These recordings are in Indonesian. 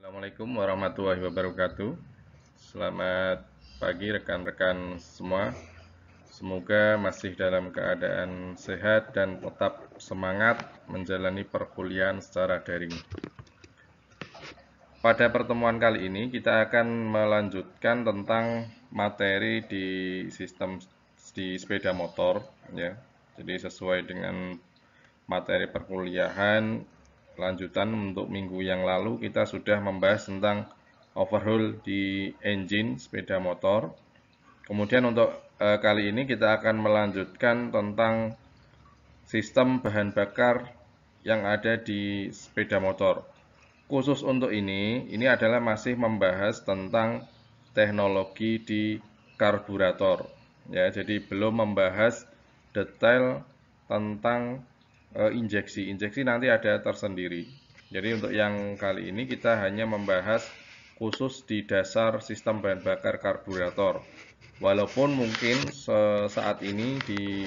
Assalamualaikum warahmatullahi wabarakatuh. Selamat pagi rekan-rekan semua. Semoga masih dalam keadaan sehat dan tetap semangat menjalani perkuliahan secara daring. Pada pertemuan kali ini kita akan melanjutkan tentang materi di sepeda motor, ya. Jadi sesuai dengan materi perkuliahan lanjutan untuk minggu yang lalu kita sudah membahas tentang overhaul di engine sepeda motor. Kemudian untuk kali ini kita akan melanjutkan tentang sistem bahan bakar yang ada di sepeda motor. Khusus untuk ini adalah masih membahas tentang teknologi di karburator. Ya, jadi belum membahas detail tentang injeksi. Injeksi nanti ada tersendiri. Jadi untuk yang kali ini kita hanya membahas khusus di dasar sistem bahan bakar karburator. Walaupun mungkin saat ini di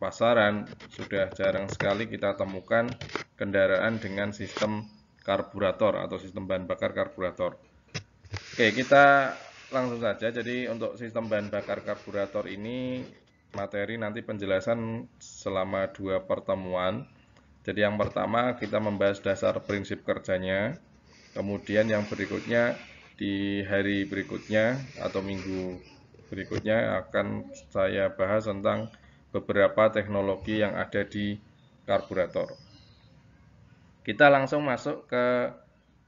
pasaran sudah jarang sekali kita temukan kendaraan dengan sistem karburator atau sistem bahan bakar karburator. Oke, kita langsung saja. Jadi untuk sistem bahan bakar karburator ini materi nanti penjelasan selama 2 pertemuan. Jadi yang pertama kita membahas dasar prinsip kerjanya. Kemudian yang berikutnya di hari berikutnya atau minggu berikutnya akan saya bahas tentang beberapa teknologi yang ada di karburator. Kita langsung masuk ke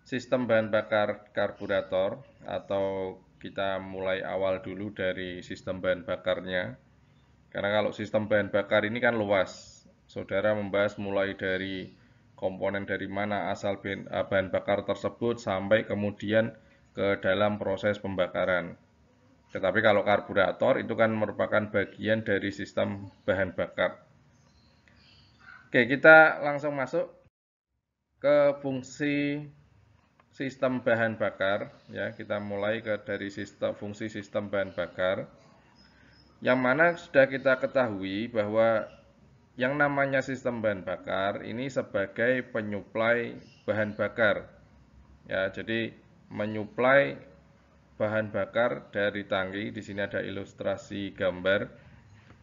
sistem bahan bakar karburator atau kita mulai awal dulu dari sistem bahan bakarnya. Karena kalau sistem bahan bakar ini kan luas. Saudara membahas mulai dari komponen dari mana asal bahan bakar tersebut sampai kemudian ke dalam proses pembakaran. Tetapi kalau karburator itu kan merupakan bagian dari sistem bahan bakar. Oke, kita langsung masuk ke fungsi sistem bahan bakar. Ya, kita mulai dari fungsi sistem bahan bakar. Yang mana sudah kita ketahui bahwa yang namanya sistem bahan bakar ini sebagai penyuplai bahan bakar. Ya, jadi menyuplai bahan bakar dari tangki. Di sini ada ilustrasi gambar.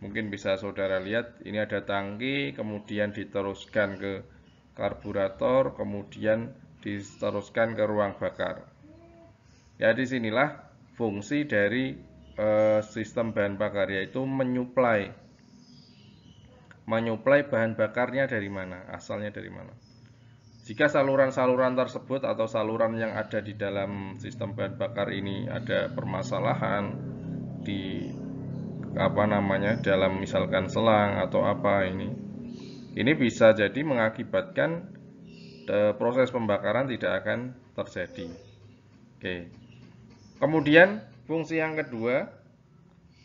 Mungkin bisa saudara lihat, ini ada tangki, kemudian diteruskan ke karburator, kemudian diteruskan ke ruang bakar. Ya, disinilah fungsi dari sistem bahan bakar, yaitu menyuplai bahan bakarnya dari mana, asalnya dari mana. Jika saluran-saluran tersebut atau saluran yang ada di dalam sistem bahan bakar ini ada permasalahan di dalam misalkan selang atau apa ini bisa jadi mengakibatkan proses pembakaran tidak akan terjadi. Oke. Kemudian fungsi yang kedua,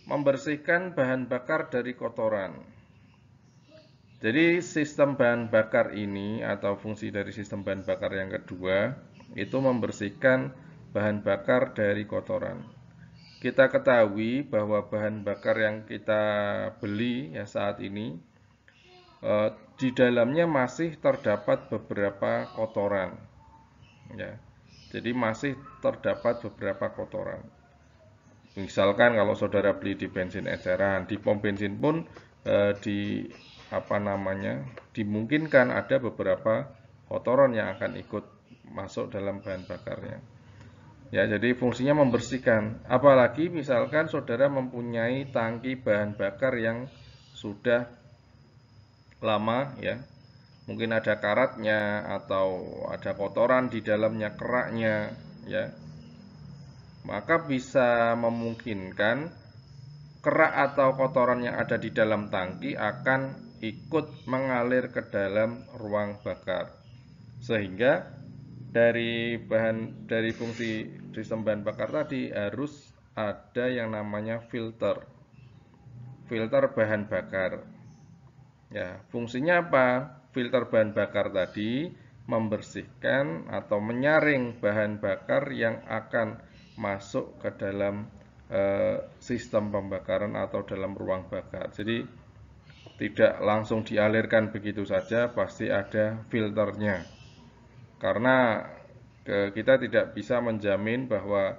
membersihkan bahan bakar dari kotoran. Jadi sistem bahan bakar ini atau fungsi dari sistem bahan bakar yang kedua itu membersihkan bahan bakar dari kotoran. Kita ketahui bahwa bahan bakar yang kita beli ya saat ini di dalamnya masih terdapat beberapa kotoran. Ya. Jadi masih terdapat beberapa kotoran. Misalkan kalau saudara beli di bensin eceran, di pom bensin pun dimungkinkan ada beberapa kotoran yang akan ikut masuk dalam bahan bakarnya. Ya, jadi fungsinya membersihkan. Apalagi misalkan saudara mempunyai tangki bahan bakar yang sudah lama ya. Mungkin ada karatnya atau ada kotoran di dalamnya, keraknya ya. Maka bisa memungkinkan kerak atau kotoran yang ada di dalam tangki akan ikut mengalir ke dalam ruang bakar. Sehingga dari fungsi sistem bahan bakar tadi harus ada yang namanya filter bahan bakar. Ya, fungsinya apa? Filter bahan bakar tadi membersihkan atau menyaring bahan bakar yang akan masuk ke dalam sistem pembakaran atau dalam ruang bakar. Jadi tidak langsung dialirkan begitu saja, pasti ada filternya. Karena kita tidak bisa menjamin bahwa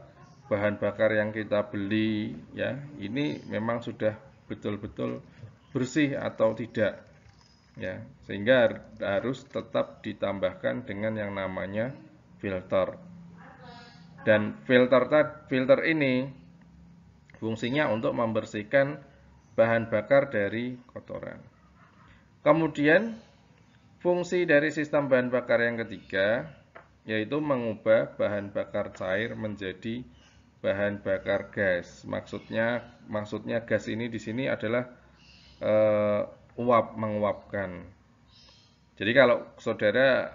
bahan bakar yang kita beli ya ini memang sudah betul-betul bersih atau tidak ya, sehingga harus tetap ditambahkan dengan yang namanya filter. Dan filter ini fungsinya untuk membersihkan bahan bakar dari kotoran. Kemudian fungsi dari sistem bahan bakar yang ketiga yaitu mengubah bahan bakar cair menjadi bahan bakar gas. Maksudnya gas ini di sini adalah menguapkan. Jadi kalau saudara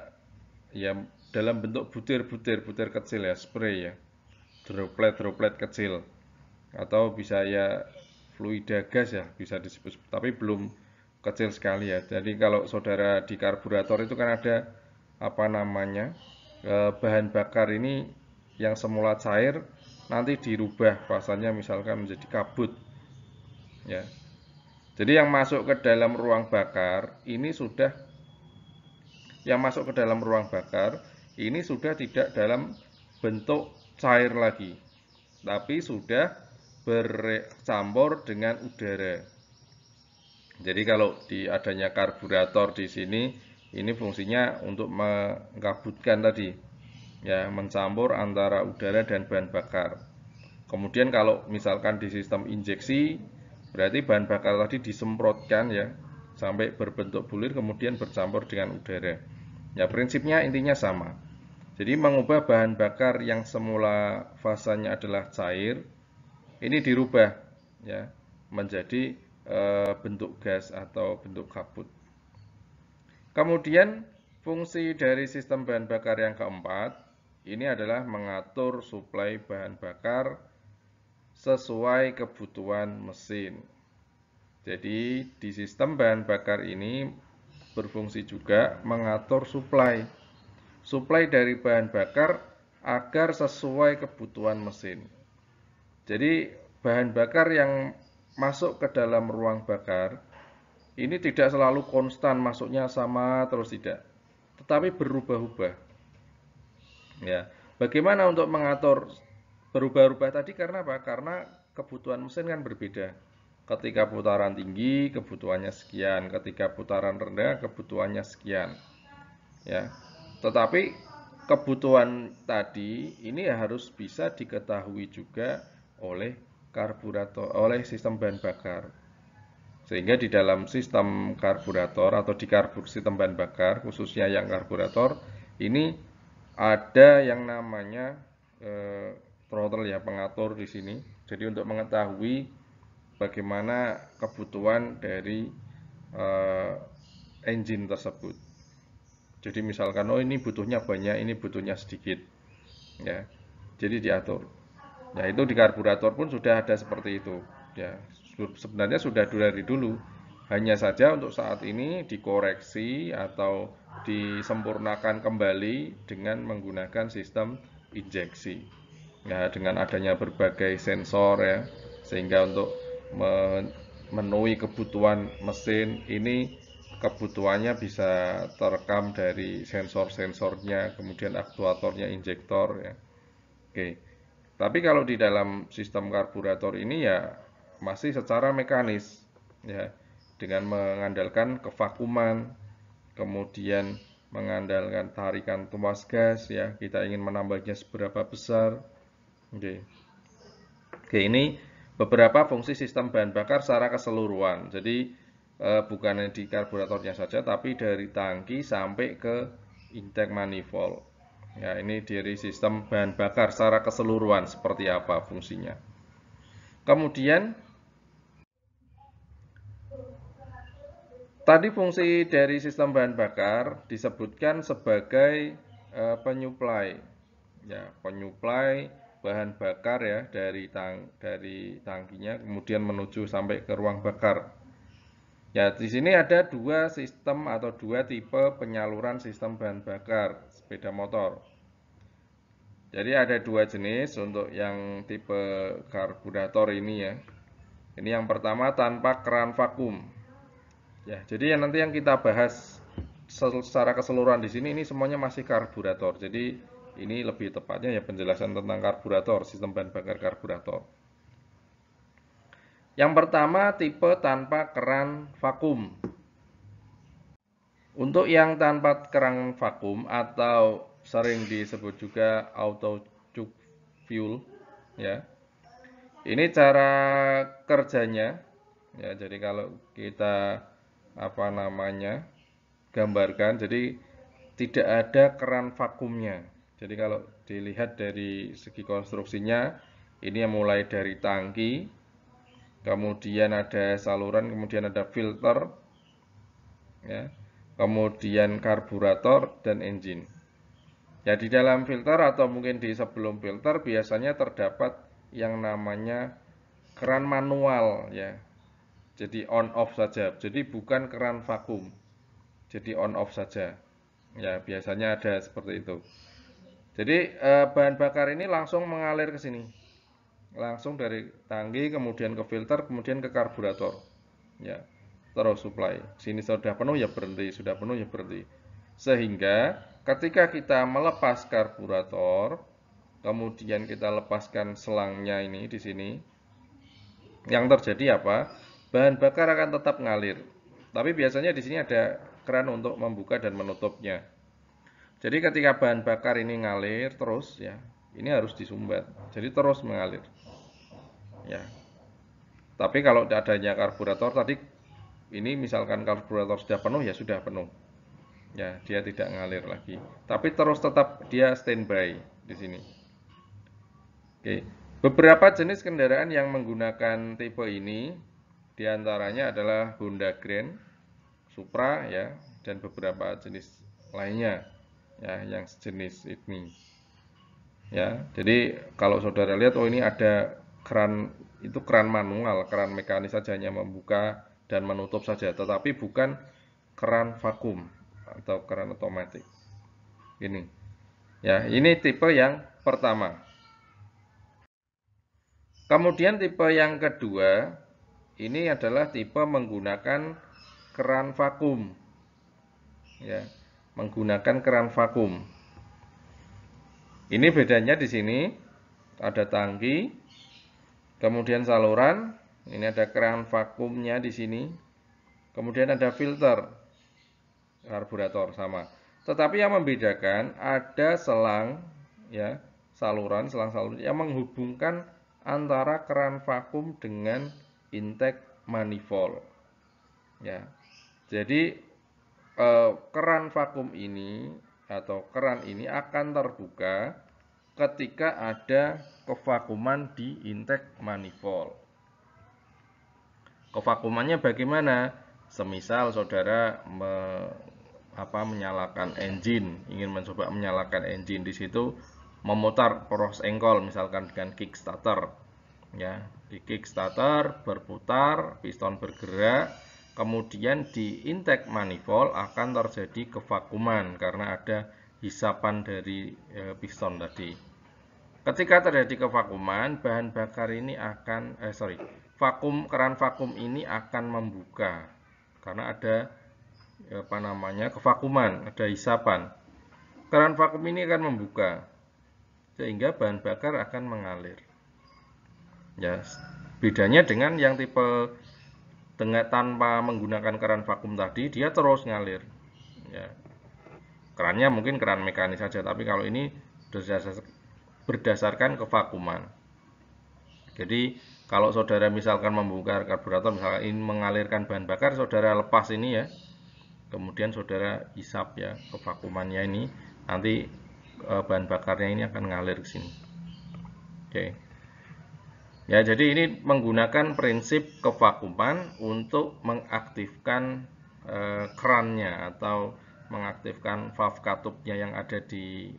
ya dalam bentuk butir kecil ya, spray ya, droplet kecil, atau bisa ya fluida gas ya bisa disebut, tapi belum kecil sekali ya. Jadi kalau saudara di karburator itu kan ada apa namanya bahan bakar ini yang semula cair nanti dirubah rasanya misalkan menjadi kabut ya. Jadi yang masuk ke dalam ruang bakar ini sudah tidak dalam bentuk cair lagi, tapi sudah bercampur dengan udara. Jadi kalau di adanya karburator di sini, ini fungsinya untuk mengkabutkan tadi, ya, mencampur antara udara dan bahan bakar. Kemudian kalau misalkan di sistem injeksi, berarti bahan bakar tadi disemprotkan ya, sampai berbentuk bulir kemudian bercampur dengan udara. Ya, prinsipnya intinya sama. Jadi mengubah bahan bakar yang semula fasanya adalah cair, ini dirubah ya menjadi bentuk gas atau bentuk kabut. Kemudian fungsi dari sistem bahan bakar yang keempat ini adalah mengatur suplai bahan bakar sesuai kebutuhan mesin. Jadi di sistem bahan bakar ini berfungsi juga mengatur suplai dari bahan bakar agar sesuai kebutuhan mesin. Jadi bahan bakar yang masuk ke dalam ruang bakar ini tidak selalu konstan masuknya sama terus tidak, tetapi berubah-ubah. Ya, bagaimana untuk mengatur berubah-ubah tadi? Karena apa? Karena kebutuhan mesin kan berbeda. Ketika putaran tinggi kebutuhannya sekian, ketika putaran rendah kebutuhannya sekian. Ya, tetapi kebutuhan tadi ini harus bisa diketahui juga oleh karburator, oleh sistem bahan bakar. Sehingga di dalam sistem karburator atau di sistem bahan bakar, khususnya yang karburator, ini ada yang namanya throttle ya, pengatur di sini. Jadi untuk mengetahui bagaimana kebutuhan dari engine tersebut. Jadi misalkan oh ini butuhnya banyak, ini butuhnya sedikit. Ya. Jadi diatur. Ya itu di karburator pun sudah ada seperti itu. Ya, sebenarnya sudah dari dulu. Hanya saja untuk saat ini dikoreksi atau disempurnakan kembali dengan menggunakan sistem injeksi. Ya, dengan adanya berbagai sensor ya, sehingga untuk memenuhi kebutuhan mesin ini kebutuhannya bisa terekam dari sensor-sensornya, kemudian aktuatornya, injektor ya. Oke. Tapi kalau di dalam sistem karburator ini ya masih secara mekanis ya, dengan mengandalkan kevakuman, kemudian mengandalkan tarikan tuas gas ya, kita ingin menambahnya seberapa besar. Oke. Oke, ini beberapa fungsi sistem bahan bakar secara keseluruhan. Jadi bukan di karburatornya saja, tapi dari tangki sampai ke intake manifold. Ya, ini dari sistem bahan bakar secara keseluruhan seperti apa fungsinya. Kemudian tadi fungsi dari sistem bahan bakar disebutkan sebagai penyuplai. Ya, penyuplai bahan bakar ya dari tangkinya kemudian menuju sampai ke ruang bakar. Ya, di sini ada dua sistem atau dua tipe penyaluran sistem bahan bakar sepeda motor. Jadi ada dua jenis untuk yang tipe karburator ini ya. Ini yang pertama tanpa keran vakum. Ya, jadi nanti yang kita bahas secara keseluruhan di sini ini semuanya masih karburator. Jadi ini lebih tepatnya ya penjelasan tentang karburator, sistem bahan bakar karburator. Yang pertama, tipe tanpa keran vakum. Untuk yang tanpa keran vakum atau sering disebut juga auto chuck fuel, ya. Ini cara kerjanya, ya. Jadi kalau kita gambarkan, jadi tidak ada keran vakumnya. Jadi kalau dilihat dari segi konstruksinya, ini yang mulai dari tangki, kemudian ada saluran, kemudian ada filter, ya, kemudian karburator dan engine. Ya, di dalam filter atau mungkin di sebelum filter biasanya terdapat yang namanya keran manual, ya. Jadi on off saja. Jadi bukan keran vakum. Jadi on off saja. Ya, biasanya ada seperti itu. Jadi bahan bakar ini langsung mengalir ke sini. Langsung dari tangki kemudian ke filter, kemudian ke karburator. Ya. Terus supply. Sini sudah penuh ya berhenti, sudah penuh ya berhenti. Sehingga ketika kita melepas karburator, kemudian kita lepaskan selangnya ini di sini, yang terjadi apa? Bahan bakar akan tetap ngalir. Tapi biasanya di sini ada keran untuk membuka dan menutupnya. Jadi ketika bahan bakar ini ngalir terus, ya, ini harus disumbat. Jadi terus mengalir. Ya. Tapi kalau adanya karburator tadi, ini misalkan karburator sudah penuh, ya sudah penuh. Ya, dia tidak ngalir lagi. Tapi terus tetap dia standby di sini. Oke. Beberapa jenis kendaraan yang menggunakan tipe ini diantaranya adalah Honda Grand, Supra, ya, dan beberapa jenis lainnya, ya, yang sejenis ini. Ya, jadi kalau saudara lihat, oh ini ada keran, itu keran manual, keran mekanis saja, hanya membuka dan menutup saja, tetapi bukan keran vakum atau keran otomatis. Ini, ya, ini tipe yang pertama. Kemudian tipe yang kedua, ini adalah tipe menggunakan keran vakum. Ya, menggunakan keran vakum. Ini bedanya di sini ada tangki, kemudian saluran, ini ada keran vakumnya di sini, kemudian ada filter, karburator sama. Tetapi yang membedakan ada selang, ya, saluran, selang saluran yang menghubungkan antara keran vakum dengan intake manifold. Ya, jadi keran vakum ini atau keran ini akan terbuka ketika ada kevakuman di intake manifold. Kevakumannya bagaimana? Semisal saudara menyalakan engine, ingin mencoba menyalakan engine, di situ memutar cross engkol misalkan dengan kickstarter, ya, di kickstarter berputar, piston bergerak, kemudian di intake manifold akan terjadi kevakuman karena ada hisapan dari piston tadi. Ketika terjadi kevakuman, bahan bakar ini akan keran vakum ini akan membuka karena ada kevakuman, ada hisapan. Keran vakum ini akan membuka sehingga bahan bakar akan mengalir. Ya, bedanya dengan yang tipe tanpa menggunakan keran vakum tadi, dia terus ngalir. Ya. Kerannya mungkin keran mekanis saja, tapi kalau ini berdasarkan kevakuman. Jadi kalau saudara misalkan membuka karburator, misalkan ini mengalirkan bahan bakar, saudara lepas ini, ya, kemudian saudara hisap, ya, kevakumannya ini, nanti bahan bakarnya ini akan ngalir ke sini. Oke. Ya, jadi ini menggunakan prinsip kevakuman untuk mengaktifkan kerannya atau mengaktifkan valve katupnya yang ada di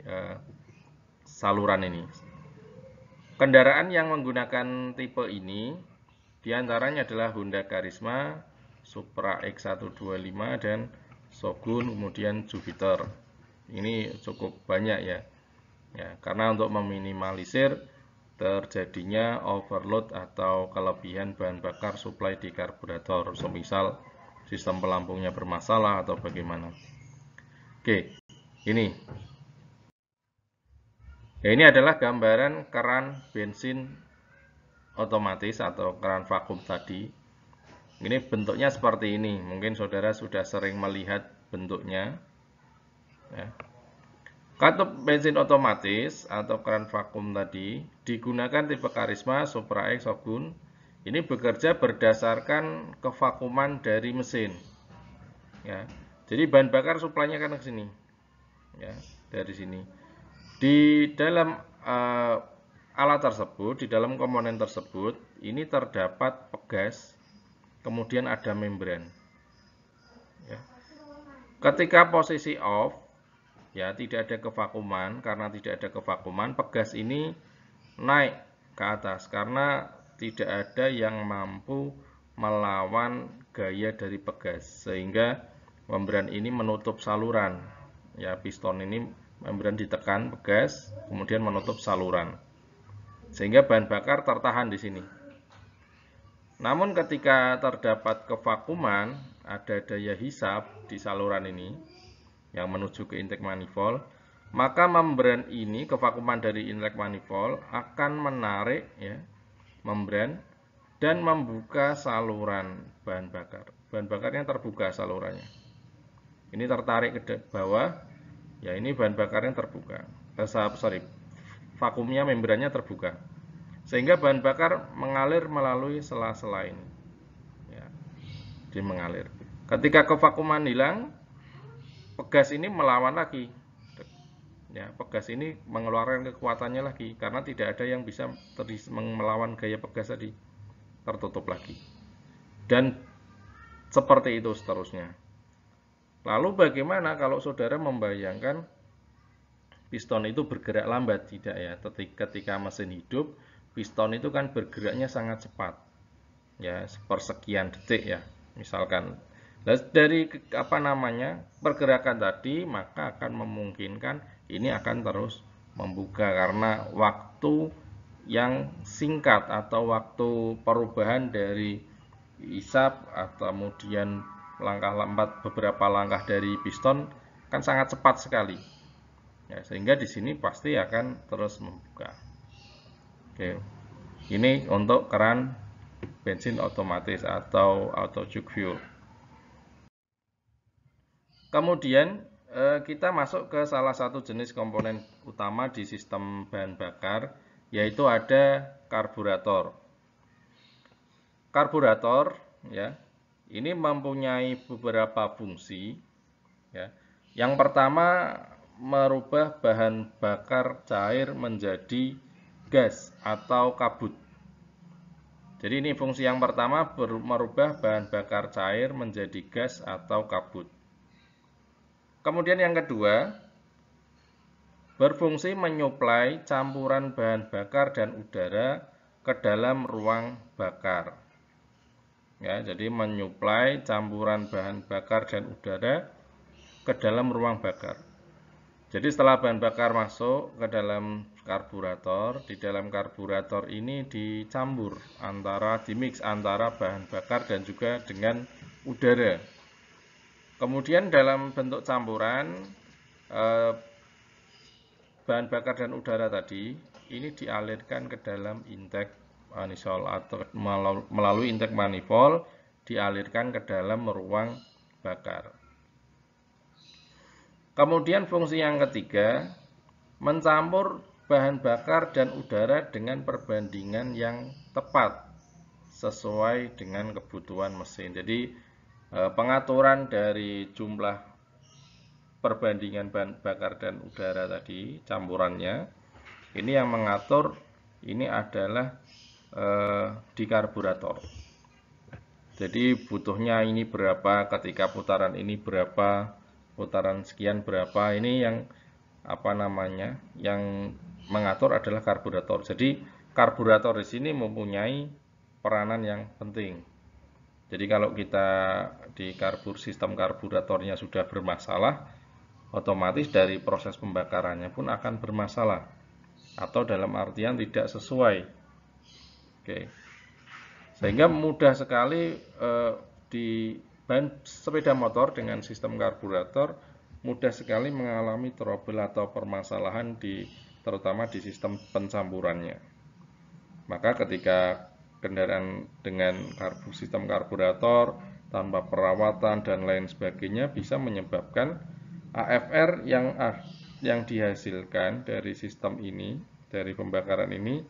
saluran ini. Kendaraan yang menggunakan tipe ini diantaranya adalah Honda Karisma, Supra X125, dan Shogun, kemudian Jupiter. Ini cukup banyak, ya. Ya, karena untuk meminimalisir terjadinya overload atau kelebihan bahan bakar suplai di karburator, semisal sistem pelampungnya bermasalah atau bagaimana. Oke, ini. Ya, ini adalah gambaran keran bensin otomatis atau keran vakum tadi. Ini bentuknya seperti ini. Mungkin saudara sudah sering melihat bentuknya. Ya. Katup bensin otomatis atau keran vakum tadi digunakan tipe Karisma, Supra X, Shogun. Ini bekerja berdasarkan kevakuman dari mesin. Ya. Jadi bahan bakar suplainya kan ke sini. Ya, dari sini. Di dalam alat tersebut, di dalam komponen tersebut, ini terdapat pegas, kemudian ada membran. Ya. Ketika posisi off, ya tidak ada kevakuman. Karena tidak ada kevakuman, pegas ini naik ke atas karena tidak ada yang mampu melawan gaya dari pegas, sehingga membran ini menutup saluran. Ya, piston ini membran ditekan pegas, kemudian menutup saluran, sehingga bahan bakar tertahan di sini. Namun ketika terdapat kevakuman, ada daya hisap di saluran ini yang menuju ke intake manifold, maka membran ini, kevakuman dari intake manifold akan menarik ya, membran dan membuka saluran bahan bakar. Bahan bakarnya terbuka salurannya. Ini tertarik ke bawah, ya ini bahan bakarnya terbuka. Vakumnya, membrannya terbuka. Sehingga bahan bakar mengalir melalui sela-sela ini. Ya, dia mengalir. Ketika kevakuman hilang, pegas ini melawan lagi. Ya, pegas ini mengeluarkan kekuatannya lagi karena tidak ada yang bisa melawan gaya pegas tadi. Tertutup lagi. Dan seperti itu seterusnya. Lalu bagaimana kalau saudara membayangkan piston itu bergerak lambat? Tidak ya. Ketika mesin hidup, piston itu kan bergeraknya sangat cepat. Ya, sepersekian detik ya. Misalkan dari pergerakan tadi, maka akan memungkinkan ini akan terus membuka karena waktu yang singkat atau waktu perubahan dari hisap atau kemudian beberapa langkah dari piston kan sangat cepat sekali. Ya, sehingga di sini pasti akan terus membuka. Oke. Ini untuk keran bensin otomatis atau auto juk fuel. Kemudian kita masuk ke salah satu jenis komponen utama di sistem bahan bakar, yaitu ada karburator. Karburator ya, ini mempunyai beberapa fungsi ya. Yang pertama, merubah bahan bakar cair menjadi gas atau kabut. Jadi ini fungsi yang pertama, merubah bahan bakar cair menjadi gas atau kabut. Kemudian yang kedua, berfungsi menyuplai campuran bahan bakar dan udara ke dalam ruang bakar. Ya, jadi menyuplai campuran bahan bakar dan udara ke dalam ruang bakar. Jadi setelah bahan bakar masuk ke dalam karburator, di dalam karburator ini dicampur dimix antara bahan bakar dan juga dengan udara. Kemudian dalam bentuk campuran bahan bakar dan udara tadi ini dialirkan ke dalam intake manifold atau melalui intake manifold dialirkan ke dalam ruang bakar. Kemudian fungsi yang ketiga, mencampur bahan bakar dan udara dengan perbandingan yang tepat sesuai dengan kebutuhan mesin. Jadi pengaturan dari jumlah perbandingan bahan bakar dan udara tadi, campurannya, ini yang mengatur ini adalah di karburator. Jadi butuhnya ini berapa, ketika putaran ini berapa, putaran sekian berapa, ini yang yang mengatur adalah karburator. Jadi karburator di sini mempunyai peranan yang penting. Jadi kalau kita di sistem karburatornya sudah bermasalah, otomatis dari proses pembakarannya pun akan bermasalah atau dalam artian tidak sesuai. Oke. Sehingga mudah sekali di sepeda motor dengan sistem karburator mudah sekali mengalami trouble atau permasalahan di terutama di sistem pencampurannya. Maka ketika kendaraan dengan sistem karburator tanpa perawatan dan lain sebagainya bisa menyebabkan AFR yang dihasilkan dari sistem ini, dari pembakaran ini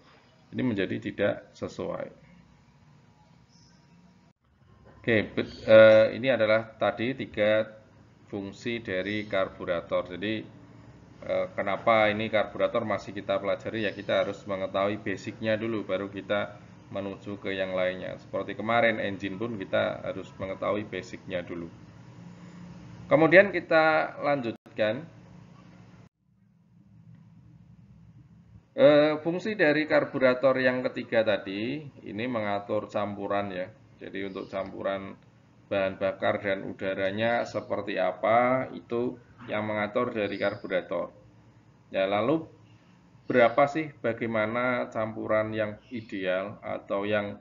menjadi tidak sesuai. Oke, ini adalah tadi 3 fungsi dari karburator. Jadi kenapa ini karburator masih kita pelajari, ya kita harus mengetahui basicnya dulu baru kita menuju ke yang lainnya. Seperti kemarin engine pun kita harus mengetahui basicnya dulu. Kemudian kita lanjutkan. Fungsi dari karburator yang ketiga tadi ini mengatur campuran ya. Jadi untuk campuran bahan bakar dan udaranya seperti apa itu yang mengatur dari karburator. Ya, lalu berapa sih bagaimana campuran yang ideal atau yang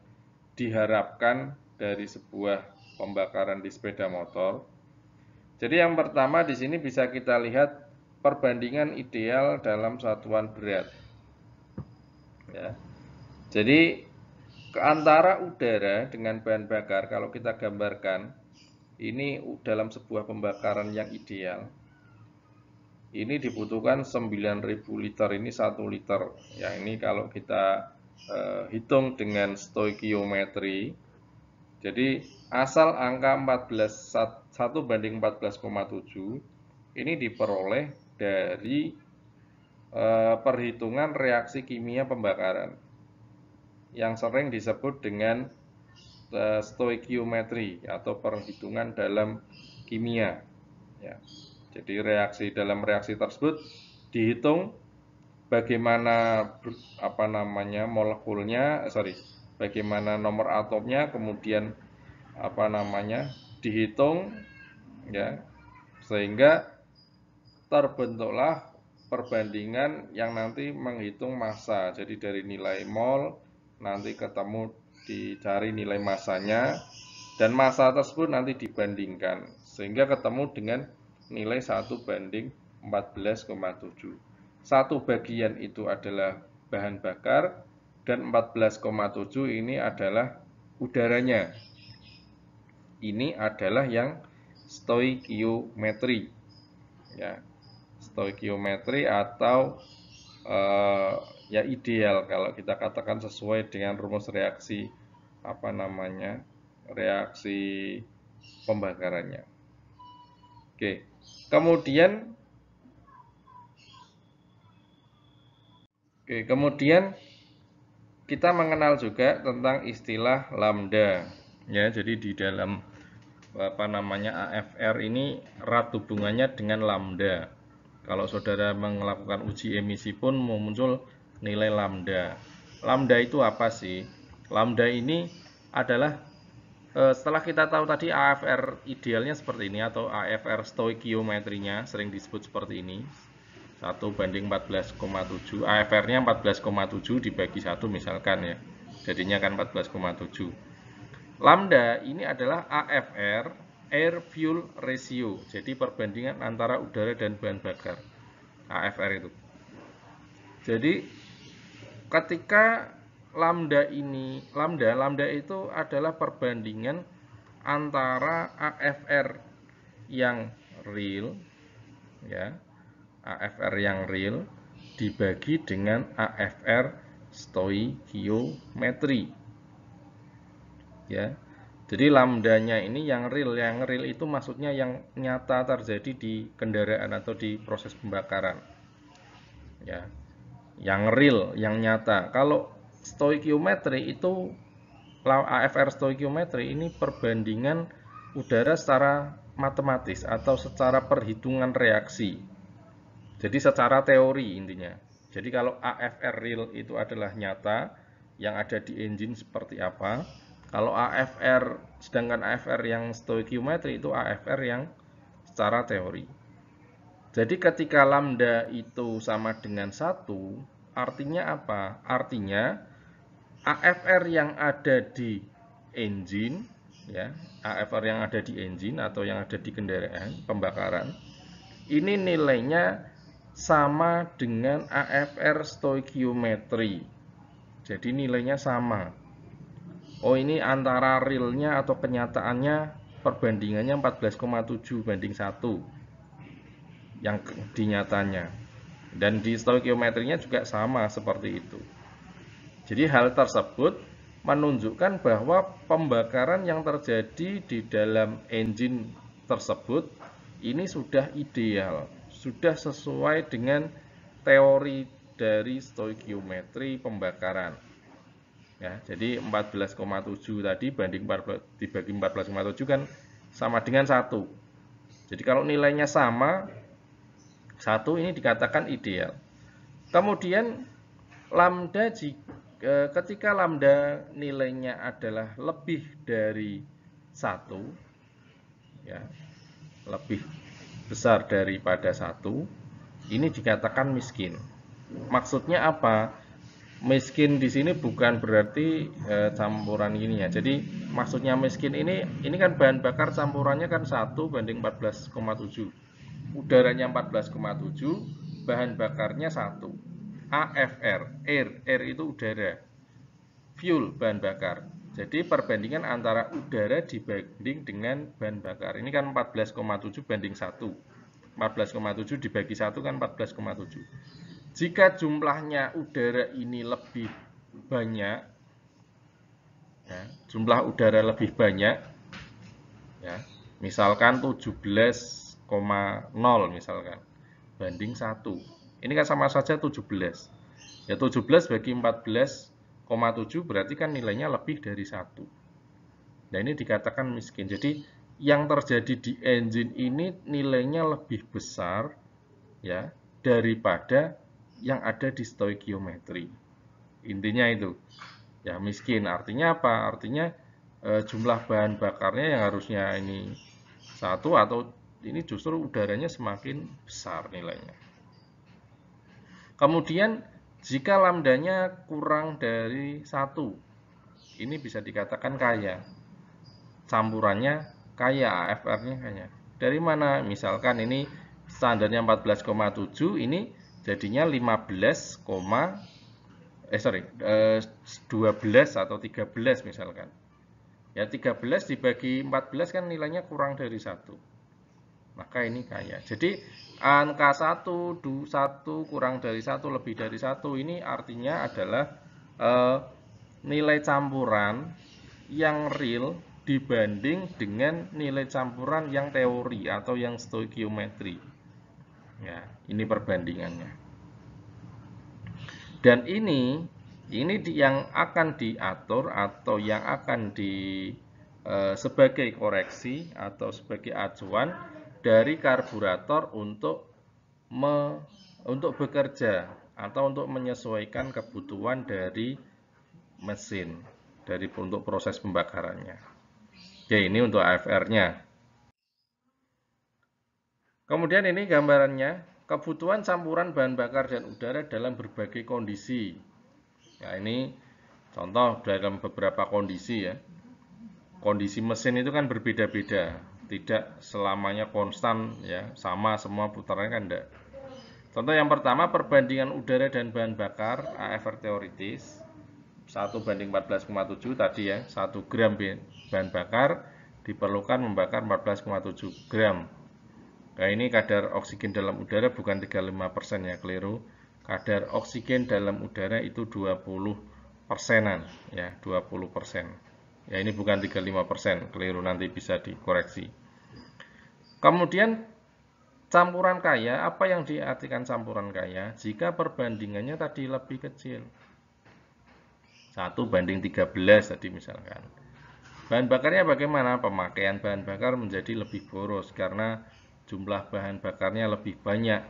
diharapkan dari sebuah pembakaran di sepeda motor? Jadi yang pertama di sini bisa kita lihat perbandingan ideal dalam satuan berat. Ya. Jadi antara udara dengan bahan bakar kalau kita gambarkan ini dalam sebuah pembakaran yang ideal ini dibutuhkan 9.000 liter, ini 1 liter ya. Ini kalau kita hitung dengan stoikiometri, jadi asal angka 1:14,7 ini diperoleh dari perhitungan reaksi kimia pembakaran yang sering disebut dengan stoikiometri atau perhitungan dalam kimia ya. Jadi dalam reaksi tersebut dihitung bagaimana molekulnya, bagaimana nomor atomnya, kemudian dihitung ya, sehingga terbentuklah perbandingan yang nanti menghitung massa. Jadi dari nilai mol nanti dicari nilai massanya, dan massa tersebut nanti dibandingkan sehingga ketemu dengan nilai 1:14,7. 1 bagian itu adalah bahan bakar dan 14,7 ini adalah udaranya. Ini adalah yang stoikiometri ya. Stoikiometri atau ya ideal kalau kita katakan sesuai dengan rumus reaksi reaksi pembakarannya. Oke. Kemudian kita mengenal juga tentang istilah lambda ya. Jadi di dalam AFR ini erat hubungannya dengan lambda. Kalau saudara melakukan uji emisi pun muncul nilai lambda. Lambda itu apa sih? Lambda ini adalah setelah kita tahu tadi AFR idealnya seperti ini atau AFR stoikiometrinya sering disebut seperti ini, 1:14,7, AFR-nya 14,7 dibagi 1 misalkan ya, jadinya kan 14,7. Lambda ini adalah AFR, air fuel ratio, jadi perbandingan antara udara dan bahan bakar, AFR itu. Jadi ketika lambda itu adalah perbandingan antara AFR yang real ya, AFR yang real dibagi dengan AFR stoikiometri ya. Jadi lambdanya ini yang real itu maksudnya yang nyata terjadi di kendaraan atau di proses pembakaran ya, yang real, yang nyata. Kalau stoikiometri itu AFR stoikiometri ini perbandingan udara secara matematis atau secara perhitungan reaksi. Jadi secara teori intinya. Jadi kalau AFR real itu adalah nyata, yang ada di engine seperti apa. Kalau sedangkan AFR yang stoikiometri itu AFR yang secara teori. Jadi ketika lambda itu sama dengan 1, artinya apa? Artinya AFR yang ada di engine ya, AFR yang ada di engine atau yang ada di kendaraan pembakaran ini nilainya sama dengan AFR stoichiometry. Jadi nilainya sama. Oh, ini antara realnya atau kenyataannya perbandingannya 14,7 banding 1 yang dinyatanya. Dan di stoichiometrinya juga sama seperti itu. Jadi hal tersebut menunjukkan bahwa pembakaran yang terjadi di dalam engine tersebut ini sudah ideal, sudah sesuai dengan teori dari stoichiometri pembakaran. Ya, jadi 14,7 tadi banding 14, dibagi 14,7 kan sama dengan 1. Jadi kalau nilainya sama, 1 ini dikatakan ideal. Kemudian lambda ketika lambda nilainya adalah lebih dari 1, ya, lebih besar daripada 1, ini dikatakan miskin. Maksudnya apa? Miskin di sini bukan berarti campuran ini ya. Jadi maksudnya miskin ini kan bahan bakar campurannya kan 1 banding 14,7. Udaranya 14,7, bahan bakarnya 1. AFR, air itu udara, fuel bahan bakar. Jadi perbandingan antara udara dibanding dengan bahan bakar. Ini kan 14,7 banding 1. 14,7 dibagi 1 kan 14,7. Jika jumlahnya udara ini lebih banyak, ya, jumlah udara lebih banyak, ya, misalkan 17,0 misalkan, banding 1. Ini kan sama saja 17. Ya 17 bagi 14,7 berarti kan nilainya lebih dari 1. Nah ini dikatakan miskin. Jadi yang terjadi di engine ini nilainya lebih besar ya daripada yang ada di stoichiometry. Intinya itu. Ya miskin artinya apa? Artinya jumlah bahan bakarnya yang harusnya ini 1 atau ini justru udaranya semakin besar nilainya. Kemudian jika lambdanya kurang dari 1, ini bisa dikatakan kaya. Campurannya kaya, AFR-nya kaya. Dari mana? Misalkan ini standarnya 14,7, ini jadinya 12 atau 13 misalkan. Ya 13 dibagi 14 kan nilainya kurang dari 1. Maka ini kaya. Jadi angka 1, 1 kurang dari 1, lebih dari 1 ini artinya adalah nilai campuran yang real dibanding dengan nilai campuran yang teori atau yang stoichiometri. Ya, ini perbandingannya. Dan ini yang akan diatur atau yang akan sebagai koreksi atau sebagai acuan dari karburator untuk bekerja atau untuk menyesuaikan kebutuhan dari mesin untuk proses pembakarannya. Oke, ini untuk AFR-nya. Kemudian ini gambarannya, kebutuhan campuran bahan bakar dan udara dalam berbagai kondisi. Ya, ini contoh dalam beberapa kondisi ya. Kondisi mesin itu kan berbeda-beda, tidak selamanya konstan ya, sama semua putarannya kan enggak. Contoh yang pertama, perbandingan udara dan bahan bakar AFR teoritis 1 banding 14,7 tadi ya, 1 gram bahan bakar diperlukan membakar 14,7 gram. Nah ini kadar oksigen dalam udara bukan 35% ya, keliru. Kadar oksigen dalam udara itu 20%-an ya, 20%. Ya ini bukan 35%, keliru, nanti bisa dikoreksi. Kemudian campuran kaya, apa yang diartikan campuran kaya? Jika perbandingannya tadi lebih kecil. 1 banding 13 tadi misalkan. Bahan bakarnya bagaimana? Pemakaian bahan bakar menjadi lebih boros karena jumlah bahan bakarnya lebih banyak.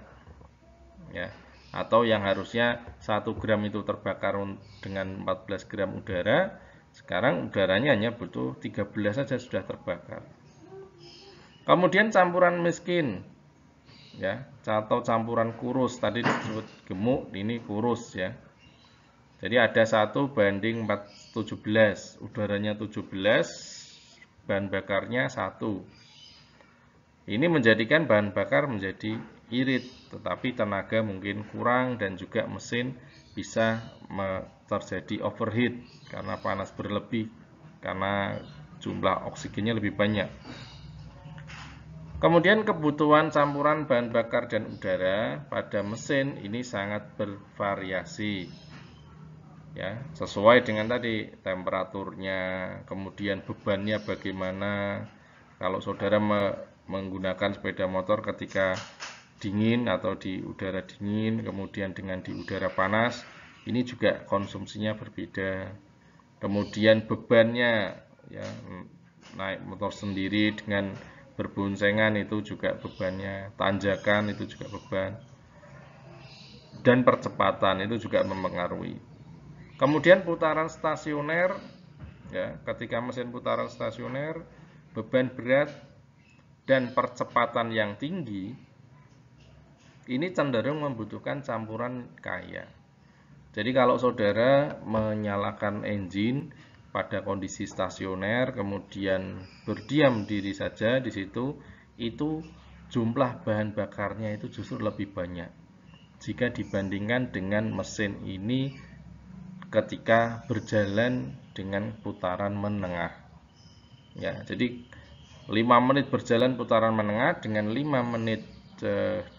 Ya. Atau yang harusnya 1 gram itu terbakar dengan 14 gram udara, sekarang udaranya hanya butuh 13 saja sudah terbakar. Kemudian campuran miskin, ya, atau campuran kurus, tadi disebut gemuk, ini kurus ya. Jadi ada 1 banding 17, udaranya 17, bahan bakarnya 1. Ini menjadikan bahan bakar menjadi irit, tetapi tenaga mungkin kurang dan juga mesin bisa terjadi overheat karena panas berlebih, karena jumlah oksigennya lebih banyak. Kemudian kebutuhan campuran bahan bakar dan udara pada mesin ini sangat bervariasi. Ya, sesuai dengan tadi temperaturnya, kemudian bebannya bagaimana. Kalau saudara menggunakan sepeda motor ketika dingin atau di udara dingin, kemudian dengan di udara panas, ini juga konsumsinya berbeda. Kemudian bebannya, ya, naik motor sendiri dengan berboncengan itu juga bebannya, tanjakan itu juga beban, dan percepatan itu juga mempengaruhi. Kemudian putaran stasioner, ya, ketika mesin putaran stasioner, beban berat dan percepatan yang tinggi, ini cenderung membutuhkan campuran kaya. Jadi kalau saudara menyalakan engine pada kondisi stasioner, kemudian berdiam diri saja di situ, itu jumlah bahan bakarnya itu justru lebih banyak jika dibandingkan dengan mesin ini ketika berjalan dengan putaran menengah. Ya, jadi 5 menit berjalan putaran menengah dengan 5 menit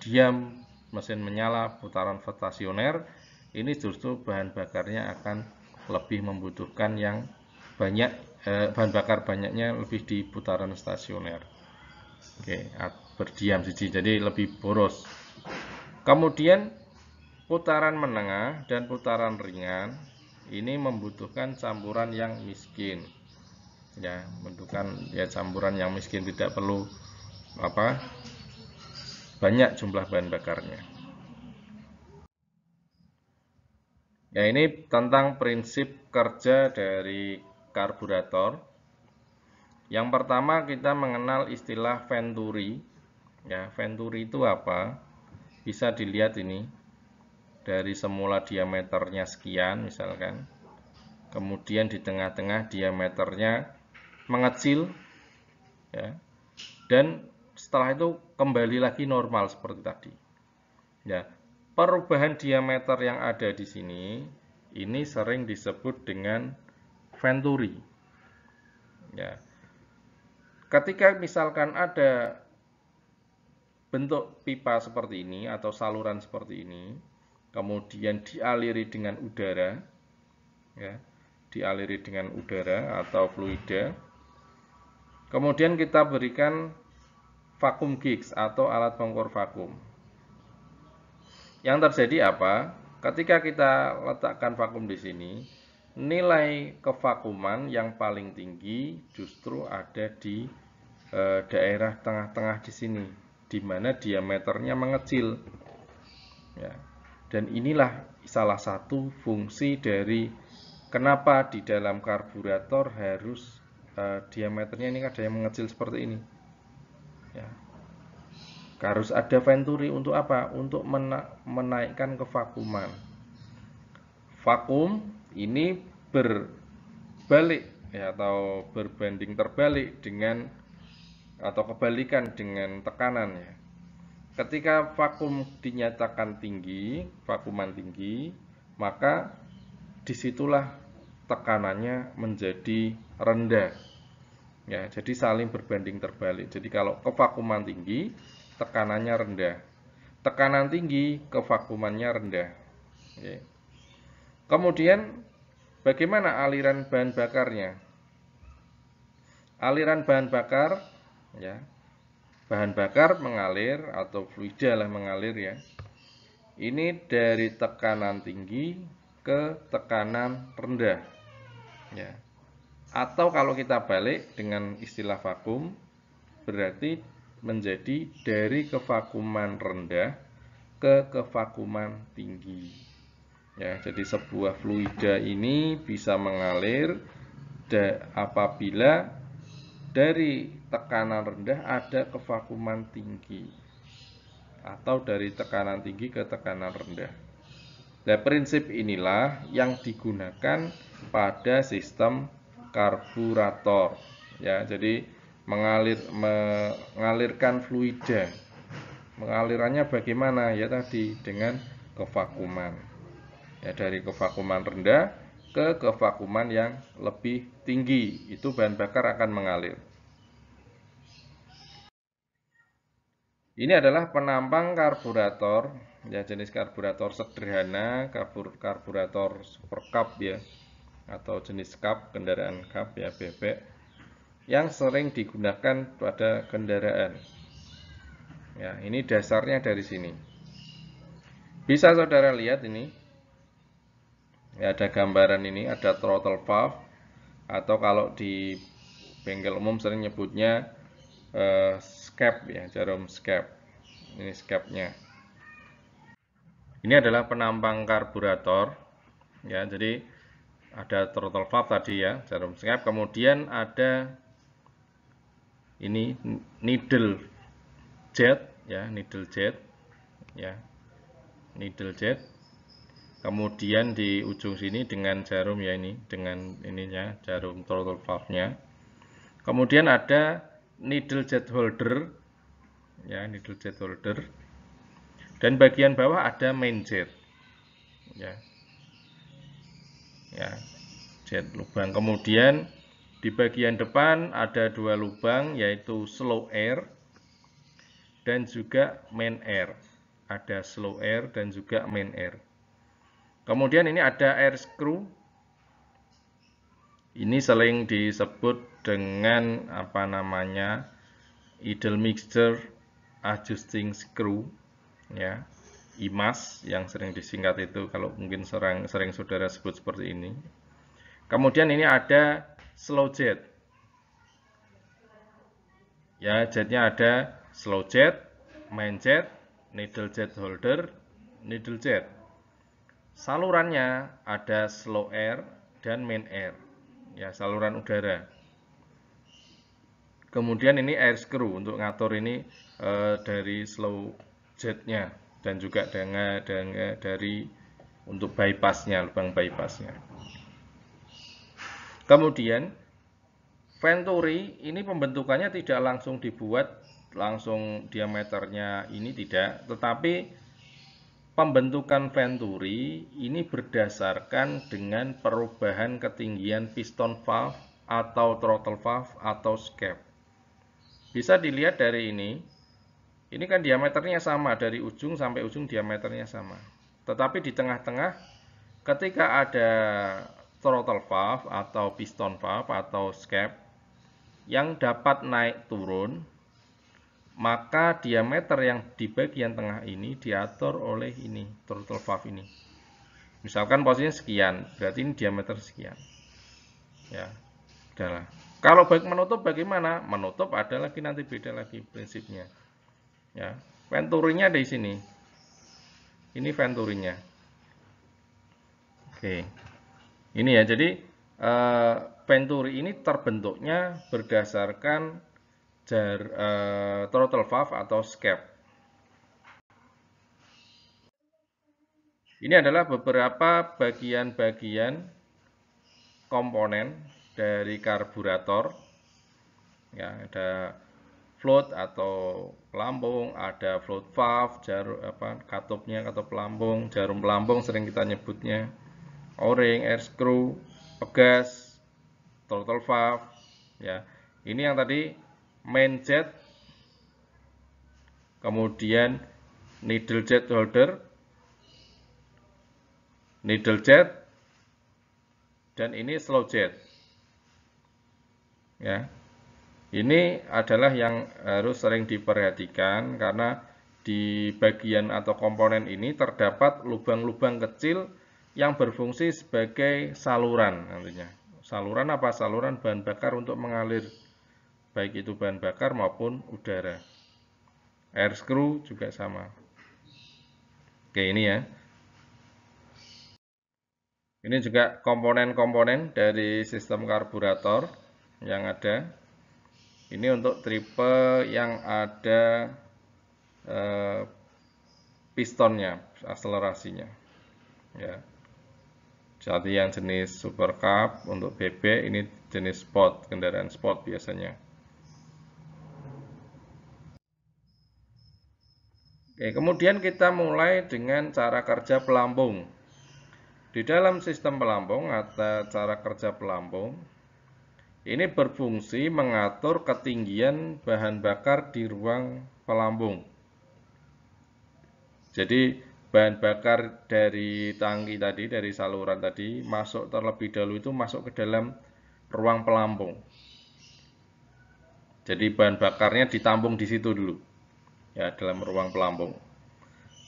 diam mesin menyala putaran stasioner, ini justru bahan bakarnya akan lebih membutuhkan yang banyak, bahan bakar banyaknya lebih di putaran stasioner. Oke, berdiam siji, jadi lebih boros. Kemudian putaran menengah dan putaran ringan ini membutuhkan campuran yang miskin. Ya, membutuhkan ya campuran yang miskin, tidak perlu banyak jumlah bahan bakarnya. Ya, ini tentang prinsip kerja dari karburator. Yang pertama kita mengenal istilah venturi. Ya, venturi itu apa? Bisa dilihat ini. Dari semula diameternya sekian misalkan, kemudian di tengah-tengah diameternya mengecil, ya, dan setelah itu kembali lagi normal seperti tadi. Ya, perubahan diameter yang ada di sini ini sering disebut dengan venturi. Ya, ketika misalkan ada bentuk pipa seperti ini atau saluran seperti ini, kemudian dialiri dengan udara, ya, dialiri dengan udara atau fluida. Kemudian kita berikan vakum gigs atau alat pengukur vakum. Yang terjadi apa? Ketika kita letakkan vakum di sini, nilai kevakuman yang paling tinggi justru ada di daerah tengah-tengah di sini, di mana diameternya mengecil. Ya. Dan inilah salah satu fungsi dari kenapa di dalam karburator harus diameternya ini ada yang mengecil seperti ini. Ya. Harus ada venturi untuk apa? Untuk menaikkan kevakuman. Vakum ini berbalik, ya, atau berbanding terbalik dengan atau kebalikan dengan tekanan, ya. Ketika vakum dinyatakan tinggi, vakuman tinggi, maka disitulah tekanannya menjadi rendah. Ya, jadi saling berbanding terbalik. Jadi kalau kevakuman tinggi, tekanannya rendah. Tekanan tinggi, kevakumannya rendah. Oke. Kemudian bagaimana aliran bahan bakarnya? Aliran bahan bakar, ya, bahan bakar mengalir atau fluida lah mengalir, ya. Ini dari tekanan tinggi ke tekanan rendah, ya. Atau kalau kita balik dengan istilah vakum, berarti menjadi dari kevakuman rendah ke kevakuman tinggi. Ya, jadi sebuah fluida ini bisa mengalir apabila dari tekanan rendah ada kevakuman tinggi, atau dari tekanan tinggi ke tekanan rendah. Nah, prinsip inilah yang digunakan pada sistem karburator. Ya, jadi mengalirkan fluida. Mengalirannya bagaimana? Ya tadi dengan kevakuman. Ya, dari kevakuman rendah ke kevakuman yang lebih tinggi, itu bahan bakar akan mengalir. Ini adalah penampang karburator, ya jenis karburator sederhana, karburator super cup ya, atau jenis cup, kendaraan cup ya, bebek, yang sering digunakan pada kendaraan. Ya, ini dasarnya dari sini. Bisa saudara lihat ini, ya, ada gambaran ini, ada throttle valve, atau kalau di bengkel umum sering nyebutnya scap ya, jarum scap. Ini scapnya. Ini adalah penampang karburator, ya. Jadi ada throttle valve tadi ya, jarum scap. Kemudian ada ini needle jet, ya, needle jet, ya, needle jet. Kemudian di ujung sini dengan jarum ya, ini dengan ininya jarum throttle valve-nya. Kemudian ada needle jet holder, ya, needle jet holder. Dan bagian bawah ada main jet, ya, ya, jet lubang. Kemudian di bagian depan ada dua lubang, yaitu slow air dan juga main air. Ada slow air dan juga main air. Kemudian ini ada air screw. Ini sering disebut dengan apa namanya, idle mixture adjusting screw, ya, IMAS yang sering disingkat itu, kalau mungkin sering saudara sebut seperti ini. Kemudian ini ada slow jet, ya, jetnya ada slow jet, main jet, needle jet holder, needle jet. Salurannya ada slow air dan main air, ya, saluran udara. Kemudian ini air screw untuk ngatur ini dari slow jetnya, dan juga dari untuk bypassnya, lubang bypassnya. Kemudian venturi ini pembentukannya tidak langsung dibuat langsung diameternya ini, tidak, tetapi pembentukan venturi ini berdasarkan dengan perubahan ketinggian piston valve atau throttle valve atau scap. Bisa dilihat dari ini kan diameternya sama, dari ujung sampai ujung diameternya sama. Tetapi di tengah-tengah ketika ada throttle valve atau piston valve atau scap yang dapat naik turun, maka diameter yang di bagian tengah ini diatur oleh ini, throttle valve ini. Misalkan posisinya sekian, berarti ini diameter sekian. Ya, udahlah. Kalau menutup bagaimana? Menutup ada lagi, nanti beda lagi prinsipnya. Ya, venturinya di sini. Ini venturinya. Oke. Ini ya, jadi venturi ini terbentuknya berdasarkan throttle valve atau scap. Ini adalah beberapa bagian-bagian komponen dari karburator. Ya, ada float atau pelampung, ada float valve, katupnya, katup pelampung, jarum pelampung sering kita nyebutnya, o-ring, air screw, pegas, throttle valve, ya. Ini yang tadi main jet, kemudian needle jet holder, needle jet, dan ini slow jet. Ya. Ini adalah yang harus sering diperhatikan karena di bagian atau komponen ini terdapat lubang-lubang kecil yang berfungsi sebagai saluran nantinya. Saluran apa? Saluran bahan bakar untuk mengalir, baik itu bahan bakar maupun udara. Air screw juga sama. Oke, ini ya. Ini juga komponen-komponen dari sistem karburator yang ada. Ini untuk tipe yang ada pistonnya, akselerasinya. Ya. Jadi yang jenis super cup untuk bebek, ini jenis sport, kendaraan sport biasanya. Oke, kemudian kita mulai dengan cara kerja pelampung. Di dalam sistem pelampung atau cara kerja pelampung, ini berfungsi mengatur ketinggian bahan bakar di ruang pelampung. Jadi bahan bakar dari tangki tadi, dari saluran tadi, masuk terlebih dahulu itu masuk ke dalam ruang pelampung. Jadi bahan bakarnya ditampung di situ dulu, ya, dalam ruang pelampung.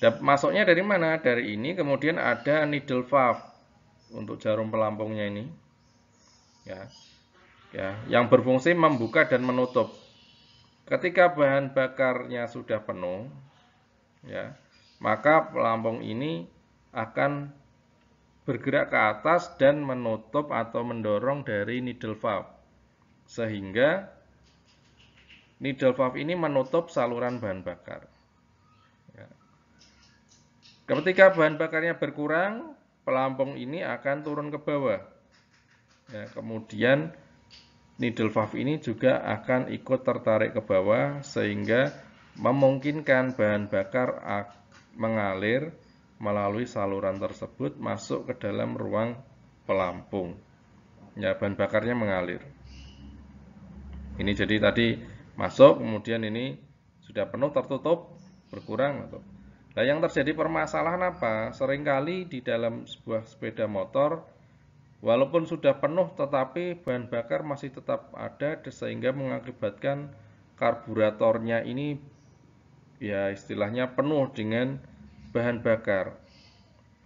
Dan masuknya dari mana? Dari ini, kemudian ada needle valve untuk jarum pelampungnya ini, ya, yang berfungsi membuka dan menutup. Ketika bahan bakarnya sudah penuh, ya, maka pelampung ini akan bergerak ke atas dan menutup atau mendorong dari needle valve, sehingga needle valve ini menutup saluran bahan bakar. Ya. Ketika bahan bakarnya berkurang, pelampung ini akan turun ke bawah. Ya, kemudian needle valve ini juga akan ikut tertarik ke bawah, sehingga memungkinkan bahan bakar mengalir melalui saluran tersebut masuk ke dalam ruang pelampung. Ya, bahan bakarnya mengalir. Ini jadi tadi masuk, kemudian ini sudah penuh, tertutup, berkurang. Nah, yang terjadi permasalahan apa? Seringkali di dalam sebuah sepeda motor, walaupun sudah penuh, tetapi bahan bakar masih tetap ada, sehingga mengakibatkan karburatornya ini, ya, istilahnya penuh dengan bahan bakar,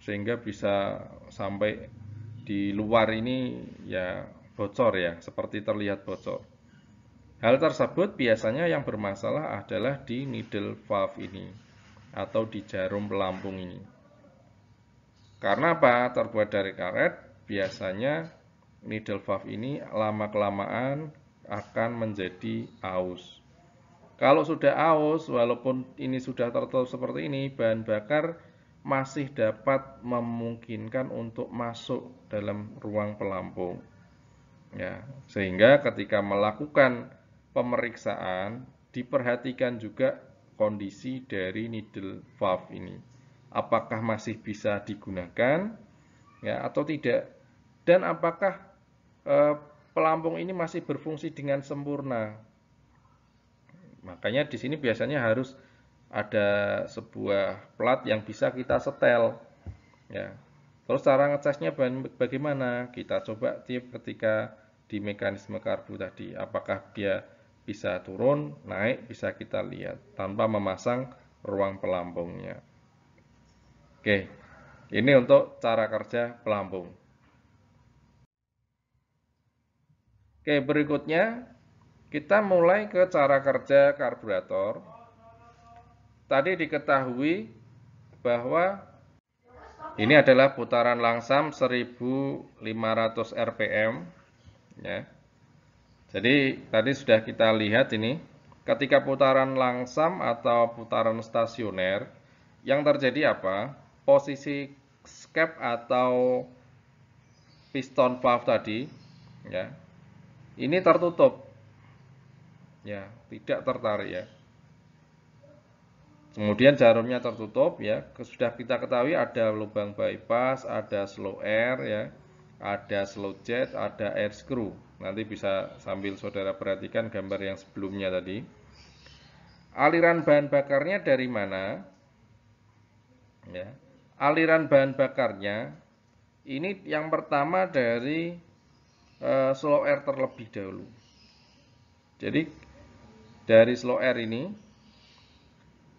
sehingga bisa sampai di luar ini, ya, bocor, ya, seperti terlihat bocor. Hal tersebut biasanya yang bermasalah adalah di needle valve ini atau di jarum pelampung ini. Karena apa? Terbuat dari karet, biasanya needle valve ini lama-kelamaan akan menjadi aus. Kalau sudah aus, walaupun ini sudah tertutup seperti ini, bahan bakar masih dapat memungkinkan untuk masuk dalam ruang pelampung. Ya, sehingga ketika melakukan pemeriksaan, diperhatikan juga kondisi dari needle valve ini. Apakah masih bisa digunakan, ya, atau tidak? Dan apakah pelampung ini masih berfungsi dengan sempurna? Makanya di sini biasanya harus ada sebuah plat yang bisa kita setel, ya. Terus cara ngecasnya bagaimana? Kita coba tiup ketika di mekanisme karbu tadi, apakah dia bisa turun, naik, bisa kita lihat tanpa memasang ruang pelampungnya. Oke, ini untuk cara kerja pelampung. Oke, berikutnya kita mulai ke cara kerja karburator. Tadi diketahui bahwa ini adalah putaran langsam 1500 rpm, ya. Jadi tadi sudah kita lihat ini, ketika putaran langsam atau putaran stasioner, yang terjadi apa? Posisi cap atau piston valve tadi, ya, ini tertutup, ya, tidak tertarik, ya. Kemudian jarumnya tertutup, ya. Sudah kita ketahui ada lubang bypass, ada slow air, ya, ada slow jet, ada air screw. Nanti bisa sambil saudara perhatikan gambar yang sebelumnya tadi. Aliran bahan bakarnya dari mana? Ya. Aliran bahan bakarnya ini yang pertama dari slow air terlebih dahulu. Jadi dari slow air ini,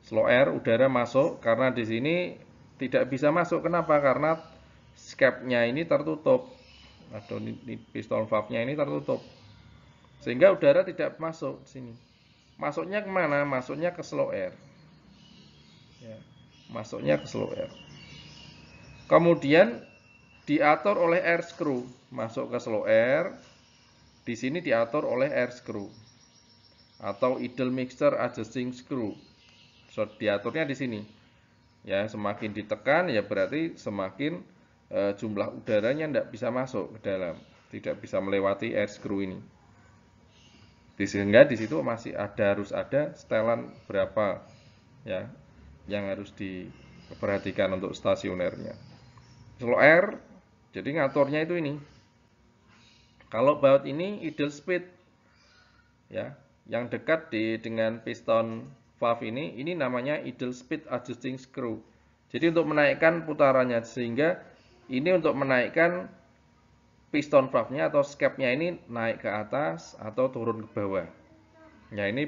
slow air udara masuk, karena di sini tidak bisa masuk. Kenapa? Karena scap-nya ini tertutup, atau piston valve-nya ini tertutup, sehingga udara tidak masuk di sini. Masuknya kemana? Masuknya ke slow air, ya, masuknya ke slow air. Kemudian diatur oleh air screw, masuk ke slow air. Di sini diatur oleh air screw atau idle mixture adjusting screw. So, diaturnya di sini. Ya, semakin ditekan ya berarti semakin jumlah udaranya tidak bisa masuk ke dalam, tidak bisa melewati air screw ini. Sehingga di situ masih harus ada setelan berapa, ya. yang harus diperhatikan untuk stasionernya. Slow air, jadi ngaturnya itu ini. Kalau baut ini idle speed, ya, yang dekat dengan piston valve ini namanya idle speed adjusting screw. Jadi untuk menaikkan putarannya, sehingga ini untuk menaikkan piston valve-nya atau scap-nya ini naik ke atas atau turun ke bawah. Ya, ini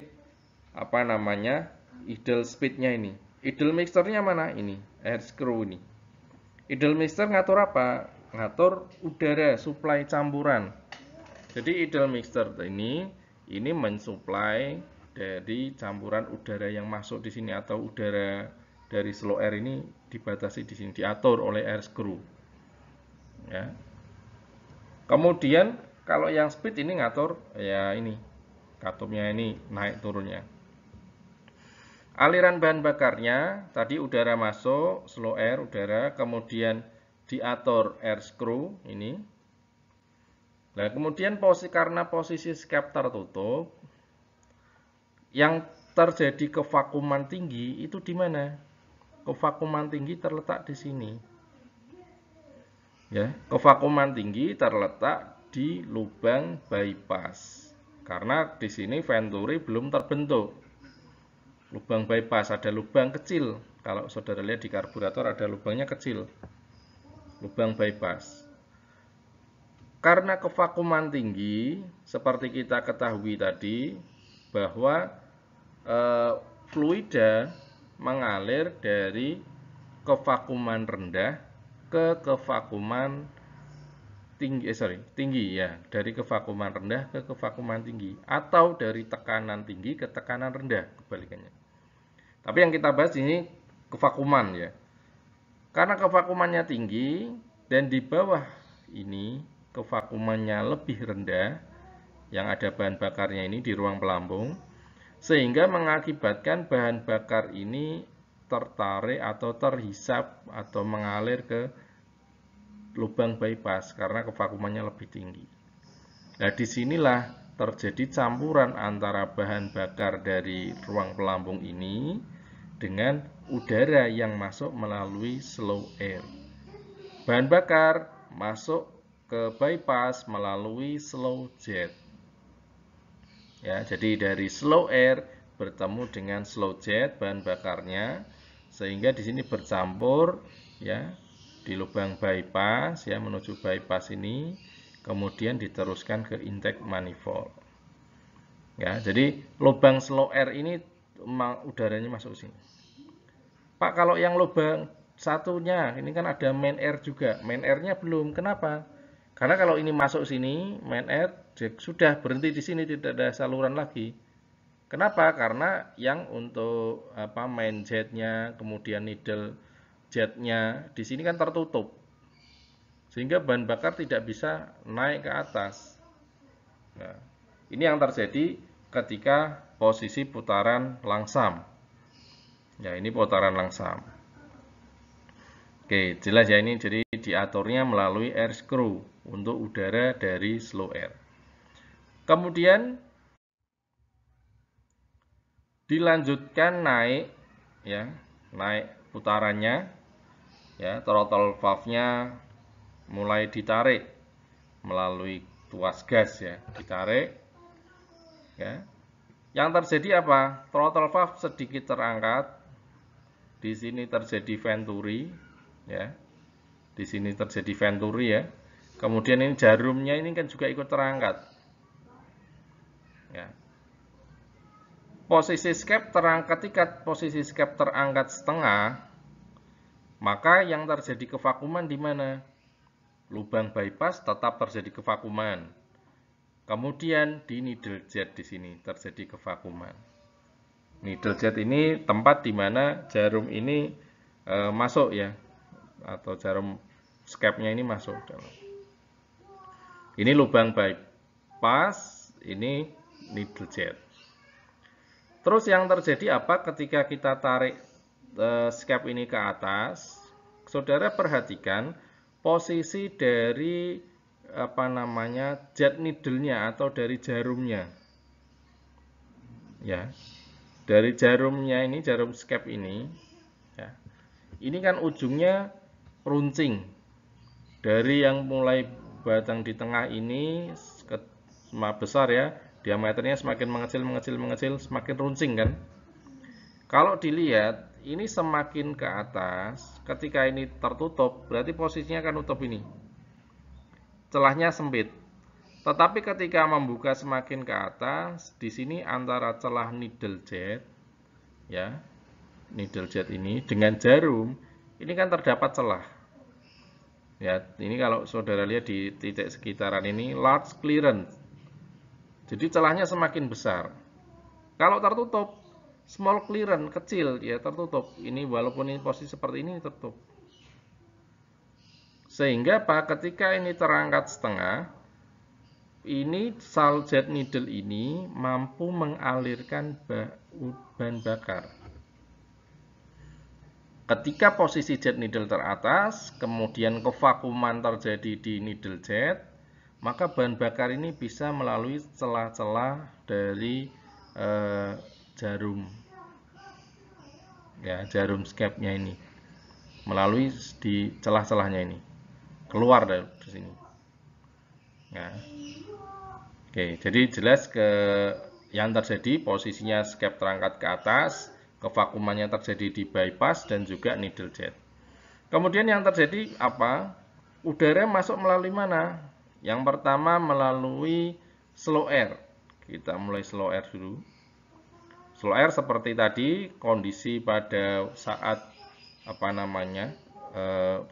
apa namanya, idle speed-nya ini. Idle mixture-nya mana? Ini, air screw ini. Idle mixture ngatur apa? Ngatur udara, supply campuran. Jadi idle mixture ini mensuplai dari campuran udara yang masuk di sini, atau udara dari slow air ini dibatasi di sini, diatur oleh air screw. Ya. Kemudian kalau yang speed ini ngatur ya ini katupnya ini naik turunnya. Aliran bahan bakarnya tadi udara masuk, slow air udara, kemudian diatur air screw ini. Nah, kemudian karena posisi skep tertutup, yang terjadi kevakuman tinggi itu di mana? Kevakuman tinggi terletak di sini. Ya, kevakuman tinggi terletak di lubang bypass. Karena di sini venturi belum terbentuk. Lubang bypass ada lubang kecil. Kalau saudara lihat di karburator ada lubangnya kecil. Lubang bypass. Karena kevakuman tinggi, seperti kita ketahui tadi, bahwa fluida mengalir dari kevakuman rendah ke kevakuman tinggi ya, dari kevakuman rendah ke kevakuman tinggi, atau dari tekanan tinggi ke tekanan rendah, kebalikannya. Tapi yang kita bahas ini kevakuman ya. Karena kevakumannya tinggi dan di bawah ini kevakumannya lebih rendah, yang ada bahan bakarnya ini di ruang pelampung, sehingga mengakibatkan bahan bakar ini tertarik atau terhisap atau mengalir ke lubang bypass karena kevakumannya lebih tinggi. Nah, disinilah terjadi campuran antara bahan bakar dari ruang pelampung ini dengan udara yang masuk melalui slow air. Bahan bakar masuk ke bypass melalui slow jet. Ya, jadi dari slow air bertemu dengan slow jet bahan bakarnya, sehingga di sini bercampur ya di lubang bypass ya, menuju bypass ini, kemudian diteruskan ke intake manifold. Ya, jadi lubang slow air ini udaranya masuk sini. Pak, kalau yang lubang satunya ini kan ada main air juga, main airnya belum. Kenapa? Karena kalau ini masuk sini, main air sudah berhenti di sini, tidak ada saluran lagi. Kenapa? Karena yang untuk main jetnya, kemudian needle jetnya di sini kan tertutup, sehingga bahan bakar tidak bisa naik ke atas. Nah, ini yang terjadi ketika posisi putaran langsam. Ya, ini putaran langsam. Oke, jelas ya, ini jadi diaturnya melalui air screw untuk udara dari slow air. Kemudian dilanjutkan naik ya, naik putarannya ya, throttle valve-nya mulai ditarik melalui tuas gas ya, ditarik ya. Yang terjadi apa? Throttle valve sedikit terangkat. Di sini terjadi venturi ya. Di sini terjadi venturi ya. Kemudian ini jarumnya ini kan juga ikut terangkat. Ya. Posisi skep terangkat, ketika posisi skep terangkat setengah, maka yang terjadi kevakuman di mana? Lubang bypass tetap terjadi kevakuman. Kemudian di needle jet di sini terjadi kevakuman. Needle jet ini tempat di mana jarum ini masuk ya, atau jarum skepnya ini masuk. Ini lubang bypass, ini needle jet. Terus yang terjadi apa ketika kita tarik skep ini ke atas? Saudara perhatikan posisi dari jet needle-nya atau dari jarumnya. Ya. Dari jarumnya ini, jarum skep ini, ini kan ujungnya runcing. Dari yang mulai batang di tengah ini semakin besar ya, diameternya semakin mengecil, semakin runcing kan. Kalau dilihat, ini semakin ke atas, ketika ini tertutup, berarti posisinya akan tutup ini. Celahnya sempit. Tetapi ketika membuka semakin ke atas, di sini antara celah needle jet, ya, needle jet ini dengan jarum, ini kan terdapat celah. Ya, ini kalau saudara lihat di titik sekitaran ini large clearance. Jadi celahnya semakin besar. Kalau tertutup, small clearance kecil ya tertutup. Ini walaupun ini posisi seperti ini tertutup. Sehingga ketika ini terangkat setengah, ini jet needle ini mampu mengalirkan bahan bakar. Ketika posisi jet needle teratas, kemudian kevakuman terjadi di needle jet, maka bahan bakar ini bisa melalui celah-celah dari jarum, ya, jarum skepnya ini, melalui di celah-celahnya ini, keluar dari sini. Ya. Oke, jadi jelas yang terjadi posisinya skep terangkat ke atas, kevakumannya terjadi di bypass dan juga needle jet. Kemudian yang terjadi apa? Udara masuk melalui mana? Yang pertama melalui slow air. Kita mulai slow air dulu. Slow air seperti tadi, kondisi pada saat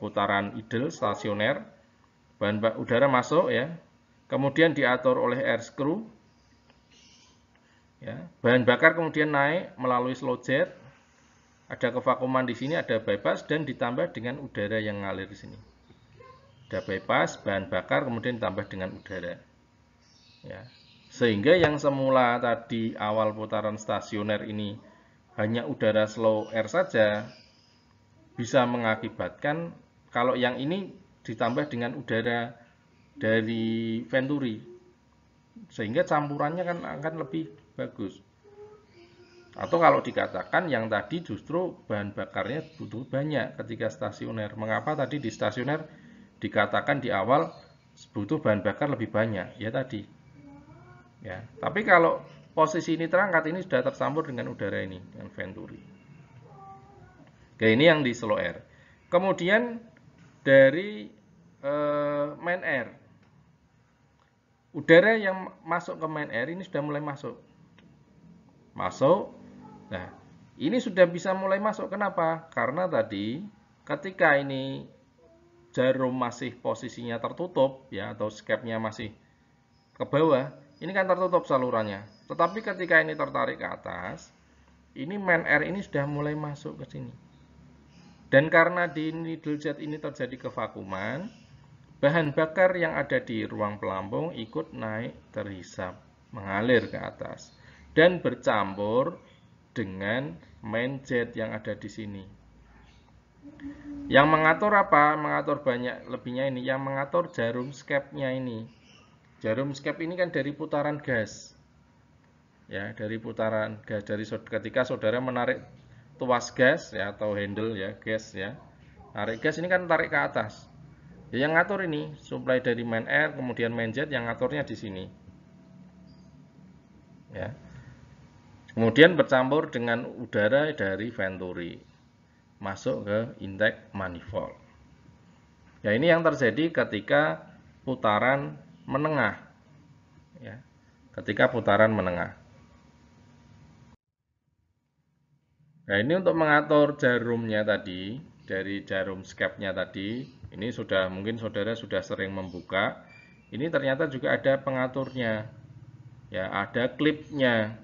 putaran idle stasioner, bahan udara masuk ya. Kemudian diatur oleh air screw. Ya, bahan bakar kemudian naik melalui slow jet. Ada kevakuman di sini, ada bypass dan ditambah dengan udara yang ngalir di sini. Ada bypass, bahan bakar kemudian ditambah dengan udara. Ya. Sehingga yang semula tadi awal putaran stasioner ini hanya udara slow air saja, bisa mengakibatkan kalau yang ini ditambah dengan udara dari venturi, sehingga campurannya kan akan lebih bagus. Atau kalau dikatakan yang tadi justru bahan bakarnya butuh banyak ketika stasioner. Mengapa tadi di stasioner dikatakan di awal butuh bahan bakar lebih banyak? Ya tadi. Ya, tapi kalau posisi ini terangkat, ini sudah tercampur dengan udara ini, dengan venturi. Oke, ini yang di slow air. Kemudian dari main air, udara yang masuk ke main air ini sudah mulai masuk. Nah, ini sudah bisa mulai masuk. Kenapa? Karena tadi ketika ini jarum masih posisinya tertutup ya, atau skepnya masih ke bawah, ini kan tertutup salurannya. Tetapi ketika ini tertarik ke atas, ini main air ini sudah mulai masuk ke sini. Dan karena di needle jet ini terjadi kevakuman, bahan bakar yang ada di ruang pelampung ikut naik terhisap, mengalir ke atas dan bercampur dengan main jet yang ada di sini. Yang mengatur apa? Mengatur banyak lebihnya ini, yang mengatur jarum skepnya ini. Jarum skep ini kan dari putaran gas. Ya, dari putaran gas, dari ketika saudara menarik tuas gas ya, atau handle ya, gas ya. Tarik gas ini kan tarik ke atas. Ya, yang ngatur ini suplai dari main air, kemudian main jet yang ngaturnya di sini. Ya. Kemudian bercampur dengan udara dari venturi, masuk ke intake manifold. Ya, ini yang terjadi ketika putaran menengah. Ya, ketika putaran menengah. Nah, ini untuk mengatur jarumnya tadi, dari jarum skepnya tadi, ini sudah mungkin saudara sudah sering membuka. Ini ternyata juga ada pengaturnya. Ya, ada klipnya.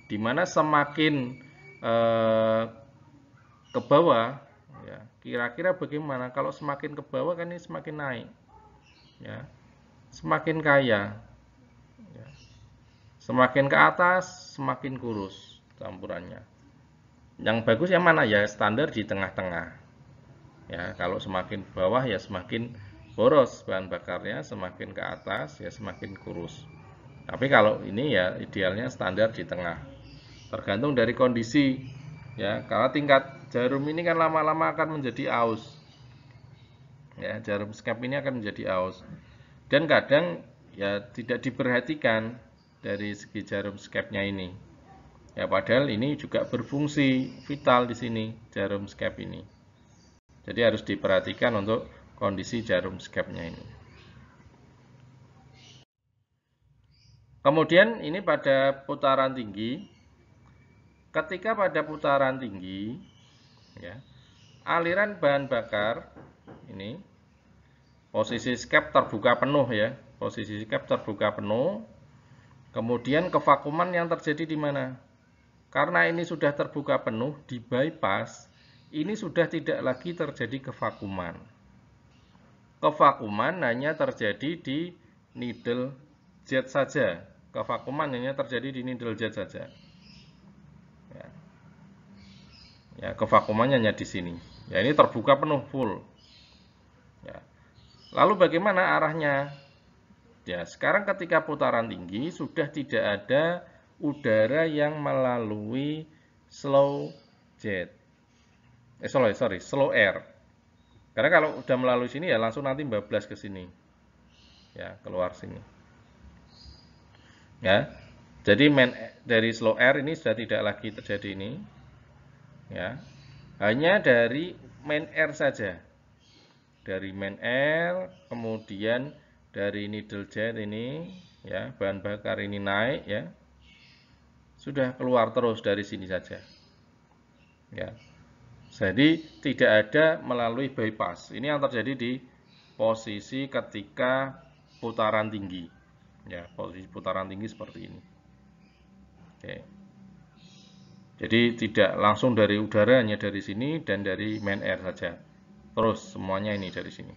Dimana semakin ke bawah, ya, kira-kira bagaimana? Kalau semakin ke bawah kan ini semakin naik, ya, semakin kaya, ya. Semakin ke atas semakin kurus campurannya. Yang bagus yang mana ya? Standar di tengah-tengah. Ya, kalau semakin bawah ya semakin boros bahan bakarnya, semakin ke atas ya semakin kurus. Tapi kalau ini ya idealnya standar di tengah. Tergantung dari kondisi ya, karena tingkat jarum ini kan lama-lama akan menjadi aus. Ya, jarum skep ini akan menjadi aus. Dan kadang ya tidak diperhatikan dari segi jarum skepnya ini. Ya, padahal ini juga berfungsi vital di sini jarum skep ini. Jadi harus diperhatikan untuk kondisi jarum skepnya ini. Kemudian ini pada putaran tinggi. Ketika pada putaran tinggi, ya, aliran bahan bakar ini posisi skep terbuka penuh ya, posisi skep terbuka penuh. Kemudian kevakuman yang terjadi di mana? Karena ini sudah terbuka penuh, di bypass, ini sudah tidak lagi terjadi kevakuman. Kevakuman hanya terjadi di needle jet saja. Kevakuman hanya terjadi di needle jet saja. Ya, kevakumannya hanya di sini. Ya, ini terbuka penuh full. Ya. Lalu bagaimana arahnya? Ya, sekarang ketika putaran tinggi sudah tidak ada udara yang melalui slow jet. Slow air. Karena kalau udah melalui sini ya langsung nanti bablas ke sini. Ya, keluar sini. Ya. Jadi dari slow air ini sudah tidak lagi terjadi ini. Ya. Hanya dari main air saja. Dari main air, kemudian dari needle jet ini, ya, bahan bakar ini naik, ya. Sudah keluar terus dari sini saja. Ya. Jadi tidak ada melalui bypass. Ini yang terjadi di posisi ketika putaran tinggi. Ya, posisi putaran tinggi seperti ini. Oke. Jadi tidak langsung dari udara, hanya dari sini dan dari main air saja. Terus semuanya ini dari sini.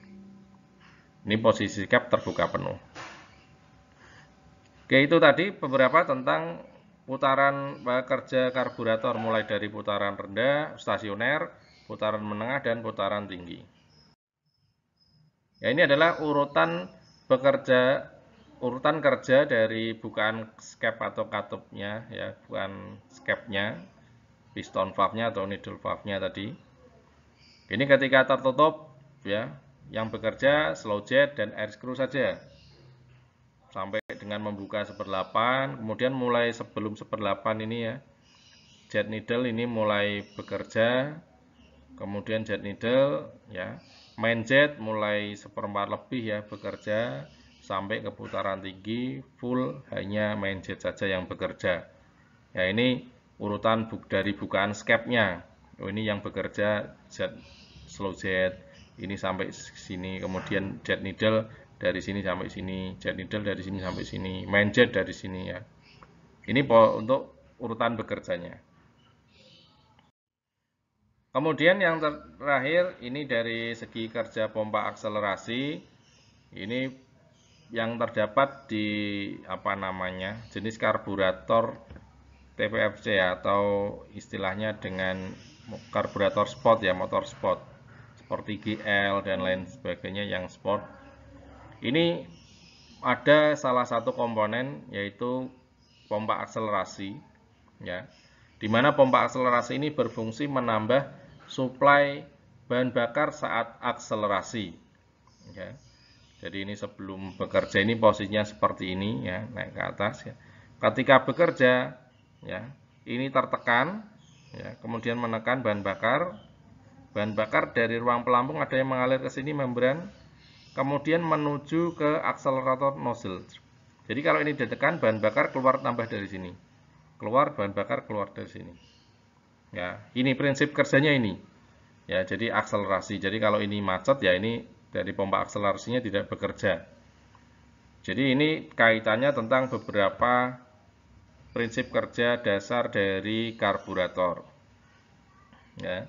Ini posisi cap terbuka penuh. Oke, itu tadi beberapa tentang putaran kerja karburator mulai dari putaran rendah, stasioner, putaran menengah, dan putaran tinggi. Ya, ini adalah urutan kerja dari bukaan skep atau katupnya, ya, bukan skepnya, piston valve-nya atau needle valve-nya tadi. Ini ketika tertutup, ya, yang bekerja slow jet dan air screw saja. Sampai dengan membuka 1/8, kemudian mulai sebelum 1/8 ini ya, jet needle ini mulai bekerja, kemudian jet needle ya, main jet mulai 1/4 lebih ya bekerja, sampai ke putaran tinggi full hanya main jet saja yang bekerja. Ya, ini urutan dari bukaan skepnya. Oh, ini yang bekerja jet slow jet ini sampai sini, kemudian jet needle dari sini sampai sini, jet needle dari sini sampai sini, main jet dari sini ya. Ini untuk urutan bekerjanya. Kemudian yang terakhir ini dari segi kerja pompa akselerasi. Ini yang terdapat di jenis karburator TPFC ya, atau istilahnya dengan karburator sport ya, motor sport seperti GL dan lain sebagainya yang sport. Ini ada salah satu komponen yaitu pompa akselerasi ya. Di mana pompa akselerasi ini berfungsi menambah suplai bahan bakar saat akselerasi ya. Jadi ini sebelum bekerja ini posisinya seperti ini ya, naik ke atas ya. Ketika bekerja ya, ini tertekan ya, kemudian menekan bahan bakar. Bahan bakar dari ruang pelampung ada yang mengalir ke sini membran, kemudian menuju ke akselerator nozzle. Jadi kalau ini ditekan, bahan bakar keluar tambah dari sini. Keluar bahan bakar keluar dari sini. Ya, ini prinsip kerjanya ini. Ya, jadi akselerasi. Jadi kalau ini macet ya ini dari pompa akselerasinya tidak bekerja. Jadi ini kaitannya tentang beberapa prinsip kerja dasar dari karburator. Ya.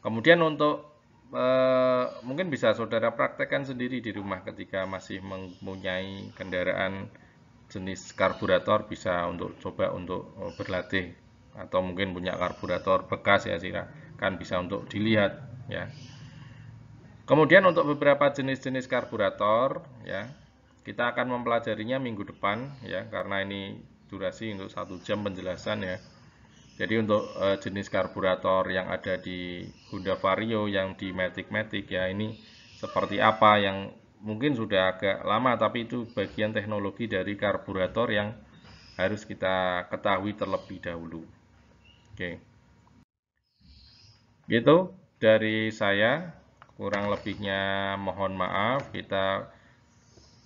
Kemudian untuk mungkin bisa saudara praktekkan sendiri di rumah ketika masih mempunyai kendaraan jenis karburator, bisa coba untuk berlatih, atau mungkin punya karburator bekas ya, kan bisa untuk dilihat ya. Kemudian untuk beberapa jenis-jenis karburator ya, kita akan mempelajarinya minggu depan ya, karena ini durasi untuk 1 jam penjelasan ya. Jadi untuk jenis karburator yang ada di Honda Vario, yang di Matic ya, ini seperti apa, yang mungkin sudah agak lama, tapi itu bagian teknologi dari karburator yang harus kita ketahui terlebih dahulu. Oke, gitu dari saya, kurang lebihnya mohon maaf. Kita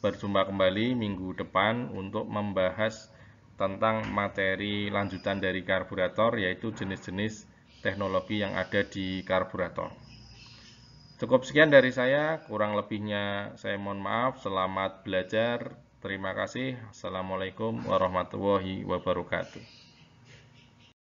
berjumpa kembali minggu depan untuk membahas tentang materi lanjutan dari karburator, yaitu jenis-jenis teknologi yang ada di karburator. Cukup sekian dari saya, kurang lebihnya saya mohon maaf. Selamat belajar. Terima kasih. Assalamualaikum warahmatullahi wabarakatuh.